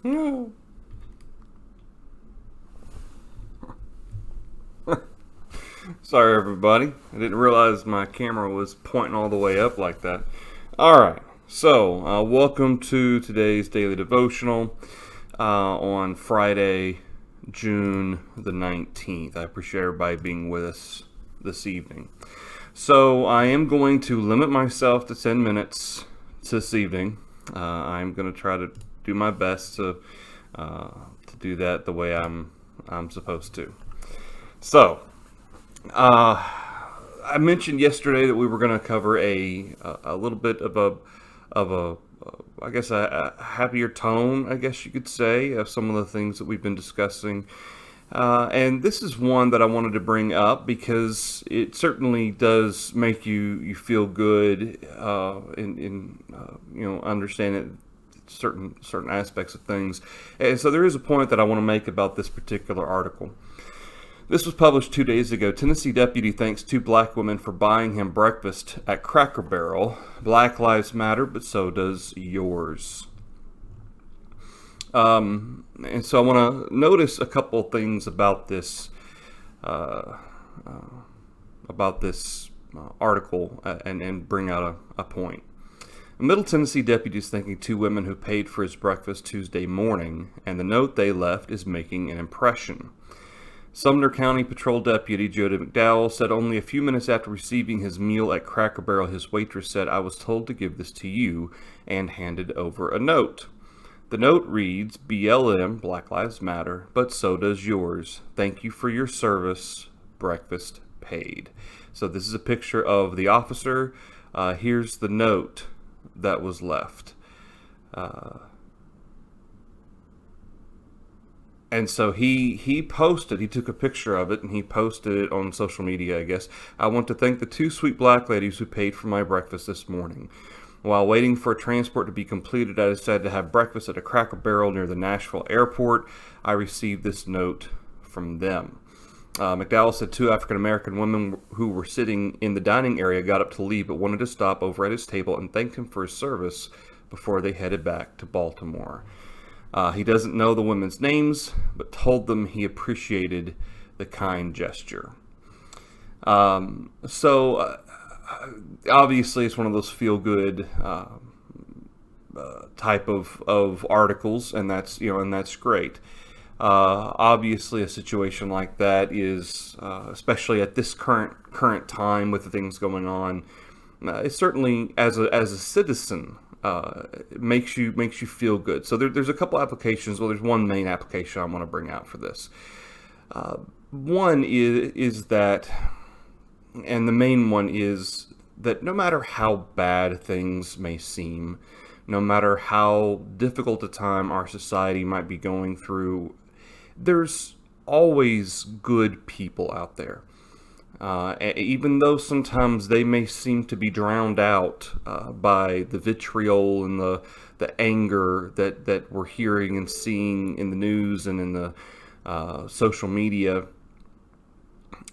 No. Sorry, everybody. I didn't realize my camera was pointing all the way up like that. All right. So, welcome to today's daily devotional on Friday, June the 19th. I appreciate everybody being with us this evening. So, I am going to limit myself to 10 minutes this evening. I'm going to try to do my best to do that the way I'm supposed to. So, I mentioned yesterday that we were going to cover a little bit of a I guess a happier tone, I guess you could say, of some of the things that we've been discussing. And this is one that I wanted to bring up because it certainly does make you feel good in understanding certain aspects of things. And so there is a point that I want to make about this particular article. This was published 2 days ago. Tennessee deputy thanks two black women for buying him breakfast at Cracker Barrel. Black lives matter, but so does yours. And so I want to notice a couple things about this article and bring out a point. A Middle Tennessee deputy is thanking two women who paid for his breakfast Tuesday morning, and the note they left is making an impression. Sumner County Patrol Deputy Jody McDowell said only a few minutes after receiving his meal at Cracker Barrel, his waitress said, "I was told to give this to you," and handed over a note. The note reads, "BLM, Black Lives Matter, but so does yours. Thank you for your service. Breakfast paid." So this is a picture of the officer. Here's the note that was left. And so he posted, he took a picture of it and he posted it on social media, I guess. "I want to thank the two sweet black ladies who paid for my breakfast this morning. While waiting for a transport to be completed, I decided to have breakfast at a Cracker Barrel near the Nashville airport. I received this note from them." McDowell said two African-American women who were sitting in the dining area got up to leave but wanted to stop over at his table and thanked him for his service before they headed back to Baltimore. He doesn't know the women's names, but told them he appreciated the kind gesture. Obviously, it's one of those feel-good type of articles, and that's great. Obviously, a situation like that is, especially at this current time with the things going on, it certainly, as a citizen, it makes you feel good. So there's a couple applications. Well, there's one main application I want to bring out for this. One is that, and the main one is that no matter how bad things may seem, no matter how difficult a time our society might be going through, there's always good people out there. Even though sometimes they may seem to be drowned out by the vitriol and the anger that we're hearing and seeing in the news and in the social media,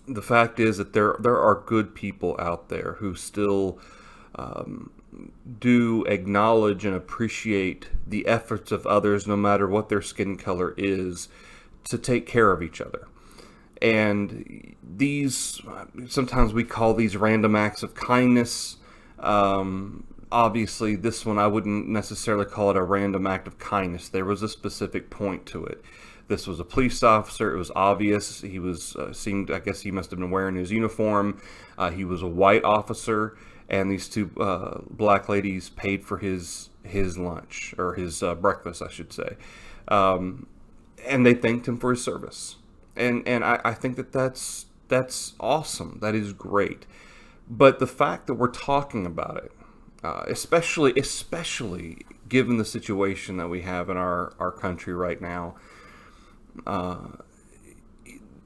the fact is that there are good people out there who still do acknowledge and appreciate the efforts of others, no matter what their skin color is, to take care of each other. And these, sometimes we call these random acts of kindness. Obviously, this one I wouldn't necessarily call it a random act of kindness. There was a specific point to it. This was a police officer. It was obvious. He was I guess he must have been wearing his uniform. He was a white officer, and these two black ladies paid for his lunch, or his breakfast, I should say. And they thanked him for his service. And I think that's awesome. That is great. But the fact that we're talking about it, especially given the situation that we have in our country right now,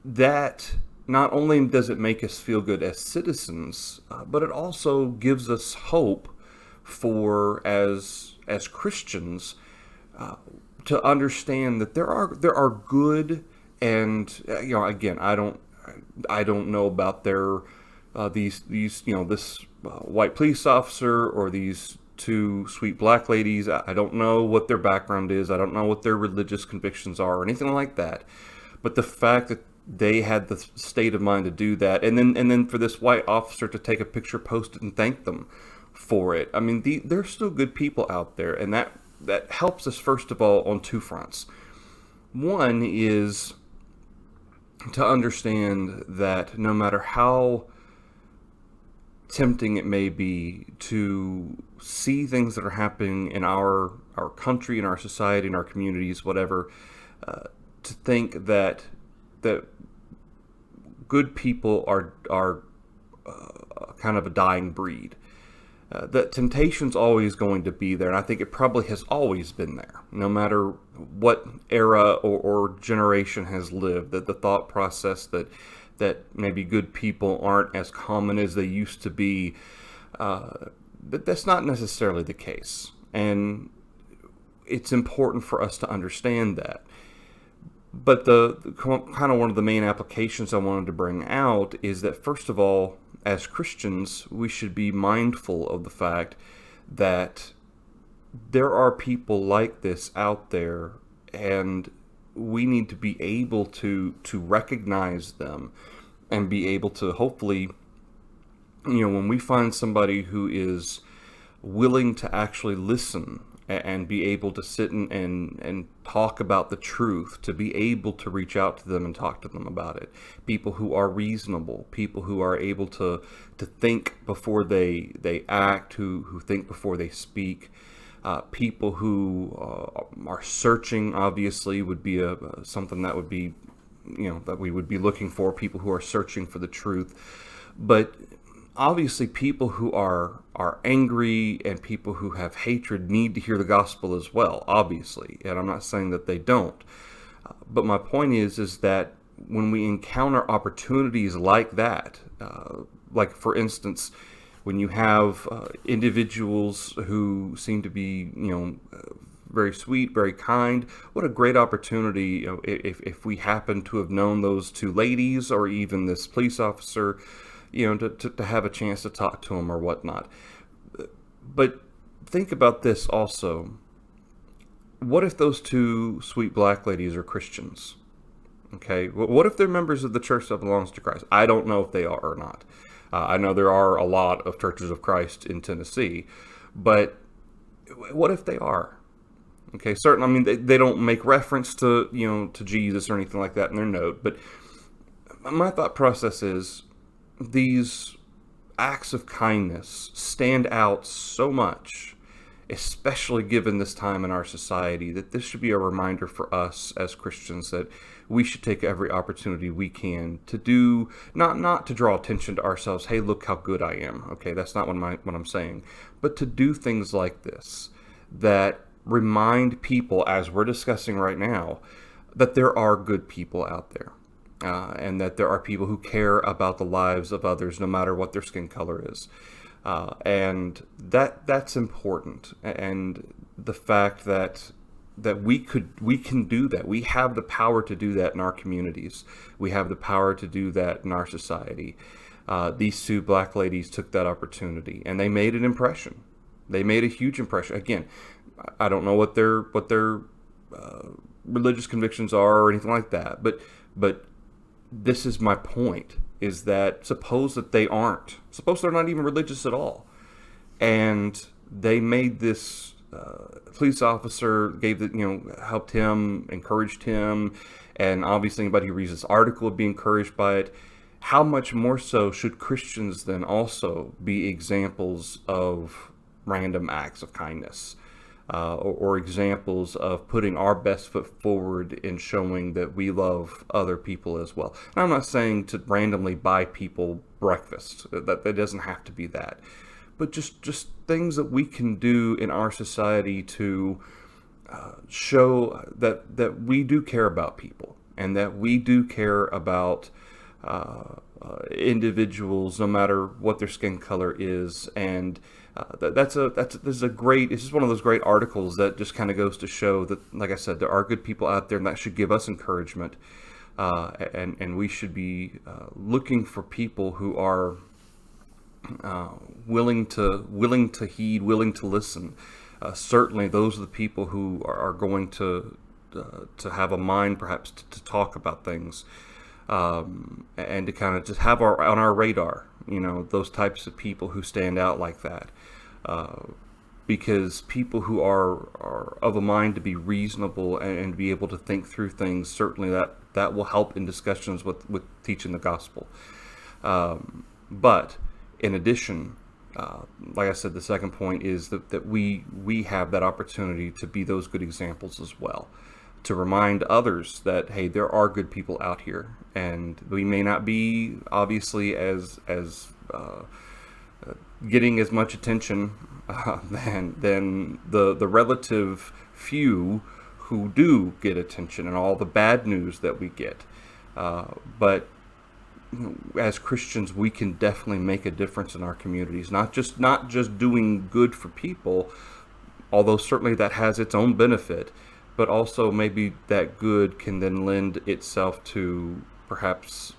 that not only does it make us feel good as citizens, but it also gives us hope for as Christians to understand that there are good. And again, I don't know about their this white police officer or these two sweet black ladies. I don't know what their background is. I don't know what their religious convictions are or anything like that. But the fact that they had the state of mind to do that, and then for this white officer to take a picture, post it, and thank them for it. I mean, there's still good people out there, and that helps us, first of all, on two fronts. One is to understand that no matter how tempting it may be to see things that are happening in our country, in our society, in our communities, whatever, to think that good people are kind of a dying breed. That temptation's always going to be there, and I think it probably has always been there, no matter what era or generation has lived. That the thought process that maybe good people aren't as common as they used to be, that's not necessarily the case, and it's important for us to understand that. But the kind of one of the main applications I wanted to bring out is that, first of all, as Christians, we should be mindful of the fact that there are people like this out there, and we need to be able to recognize them and be able to, hopefully, when we find somebody who is willing to actually listen and be able to sit and talk about the truth, to be able to reach out to them and talk to them about it. People who are reasonable, people who are able to think before they act, who think before they speak. People who are searching, obviously, would be something that would be, that we would be looking for. People who are searching for the truth. But obviously, people who are angry and people who have hatred need to hear the gospel as well, obviously. And I'm not saying that they don't. But my point is that when we encounter opportunities like that, like, for instance, when you have individuals who seem to be, very sweet, very kind, what a great opportunity, if we happen to have known those two ladies or even this police officer, to have a chance to talk to them or whatnot. But think about this also. What if those two sweet black ladies are Christians? Okay, what if they're members of the church that belongs to Christ? I don't know if they are or not. I know there are a lot of churches of Christ in Tennessee, but what if they are? Okay, certainly, I mean, they don't make reference to, to Jesus or anything like that in their note, but my thought process is these acts of kindness stand out so much, especially given this time in our society, that this should be a reminder for us as Christians that we should take every opportunity we can to do, not to draw attention to ourselves, hey, look how good I am. Okay, that's not what I'm saying. But to do things like this that remind people, as we're discussing right now, that there are good people out there. And that there are people who care about the lives of others, no matter what their skin color is. And that's important. And the fact that we can do that. We have the power to do that in our communities. We have the power to do that in our society. These two black ladies took that opportunity, and they made an impression. They made a huge impression. Again, I don't know what their religious convictions are or anything like that, but this is my point, is that suppose that they aren't. Suppose they're not even religious at all. And they made this police officer, helped him, encouraged him, and obviously anybody who reads this article would be encouraged by it. How much more so should Christians then also be examples of random acts of kindness? Or examples of putting our best foot forward in showing that we love other people as well. And I'm not saying to randomly buy people breakfast. That doesn't have to be that. But just things that we can do in our society to show that we do care about people and that we do care about individuals, no matter what their skin color is. And this is one of those great articles that just kind of goes to show that, like I said, there are good people out there, and that should give us encouragement. And we should be looking for people who are willing to heed, willing to listen. Certainly, those are the people who are going to have a mind, perhaps, to talk about things, and to kind of just have on our radar. Those types of people who stand out like that. Because people who are of a mind to be reasonable and be able to think through things, certainly that will help in discussions with teaching the gospel. But in addition, like I said, the second point is that we have that opportunity to be those good examples as well, to remind others that, hey, there are good people out here, and we may not be obviously as getting as much attention than the relative few who do get attention and all the bad news that we get. But as Christians, we can definitely make a difference in our communities. Not just doing good for people, although certainly that has its own benefit, but also maybe that good can then lend itself to perhaps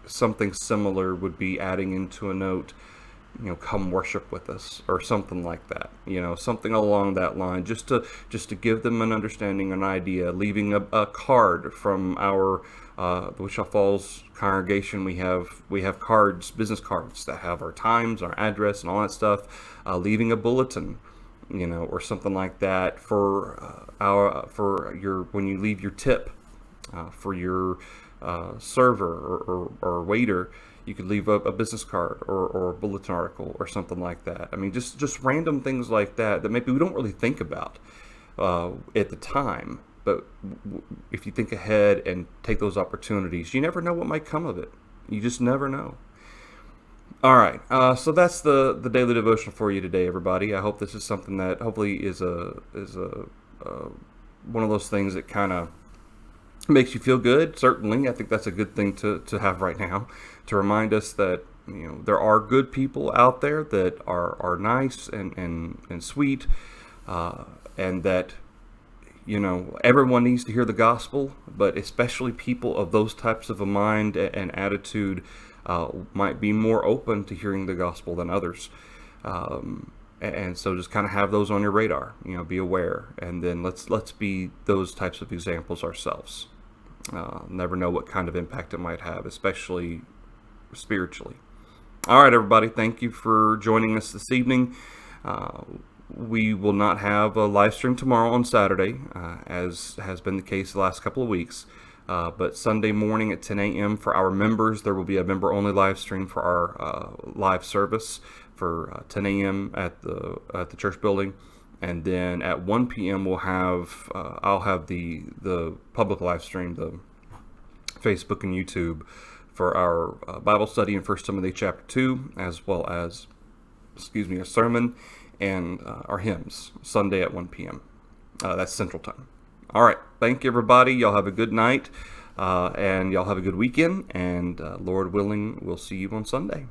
something similar would be adding into a note, come worship with us, or something like that. Something along that line, just to give them an understanding, an idea. Leaving a card from our the Wichita Falls congregation. We have cards, business cards that have our times, our address, and all that stuff. Leaving a bulletin, or something like that for when you leave your tip for your server or waiter. You could leave a business card or a bulletin article or something like that. I mean, just random things like that maybe we don't really think about at the time. But if you think ahead and take those opportunities, you never know what might come of it. You just never know. All right, so that's the daily devotion for you today, everybody. I hope this is something that hopefully is a one of those things that kind of makes you feel good. Certainly, I think that's a good thing to have right now, to remind us that there are good people out there that are nice and sweet, and that everyone needs to hear the gospel, but especially people of those types of a mind and attitude might be more open to hearing the gospel than others. And so just kind of have those on your radar, be aware, and then let's be those types of examples ourselves. Never know what kind of impact it might have, especially spiritually. All right, everybody, thank you for joining us this evening. We will not have a live stream tomorrow on Saturday, as has been the case the last couple of weeks. But Sunday morning at 10 a.m. for our members, there will be a member-only live stream for our live service for 10 a.m. at the church building, and then at 1 p.m. I'll have the public live stream, the Facebook and YouTube, for our Bible study in 1 Timothy chapter 2, as well as a sermon and our hymns Sunday at 1 p.m. That's Central Time. All right. Thank you, everybody. Y'all have a good night, and y'all have a good weekend. And Lord willing, we'll see you on Sunday.